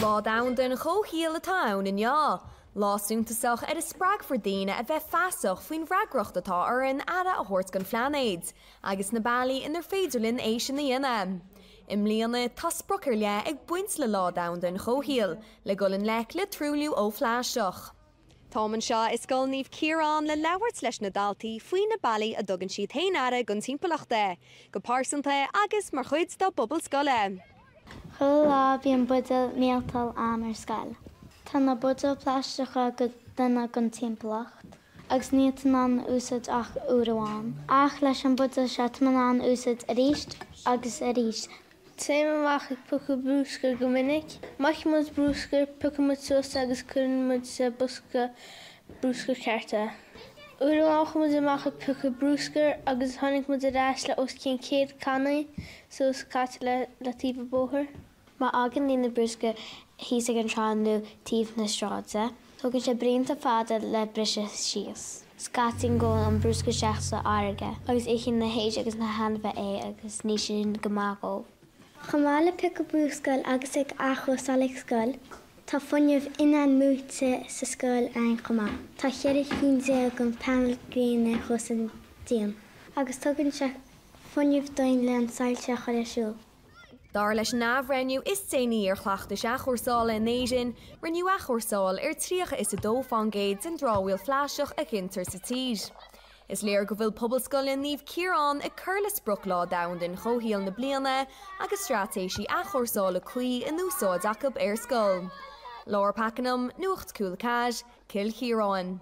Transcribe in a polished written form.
Lá daundan Chomhshaoil atá in ja. Lásúntasach a sprág for daine a bheith feasach faoin bhreagracht atá ar an ara a thuirt gan phleanéid, agus na bailí inar féidirlinn éis sin na dhéine. Im líana tá sprocr le ag buint le lá daundan Chomhshaoil, le gulin lech le trúliú ó phláisteach. Táman seo is Scoil Naomh Ciaráin le labhairt leis na daltaí faoin na bailí a dogann siad héanara gon timpeallachta, go pársanta agus mar chuid do bobbal scoile. Chula lá bhíon budal méaltal am ar scoil. Tá na budal pláisteacha go duna gon timpeallacht, agus níl an úsad ach uairháin. Ach leis an budal se an úsad a ríist agus a ríist. Téime mach ag pucha brúscar go minic. Mach mud brúscar, pucha mud sos agus cuireann mud sa busca brúscar cearta. Uairháin mud amach ag pucha brúscar agus tháinig mud a ráis le os cén céad cannaí sos caite le tíomh bóthar. Má agan lína brúsca hís ag an tránú tíomh na stráidsa, tugann sé blianta fada le brise síos. Scating go an brúsca seachsa áige, agus échin na héid agus na hanbheith agus ní sin gomágó. Chamála pica brúscail agus ag achos alig scoil, tá funineh inan múte sa scoil an chomá. Tá cheirich hínse gon panel gríine chus an díam, agus tugann se funineh doin le an sailte choirisisiú. Dar leis nábhreiniú is déanaí ar chhlaachtais a chóirsála in éisin, riniu a chóirsáil ar tríocha is a dófangéid an dráhfuil fláiseach a gintar sa tír. Is léir go bhfuil pobal Scoil Naomh Ciaráin a chur le spruc lá daundan Chomhshaoil na bliana agus stratéisi a chóirsála cuí in úsáid acab ar scoil. Lár Pacáiste Nuacht Cúla4, Cill Chiaráin.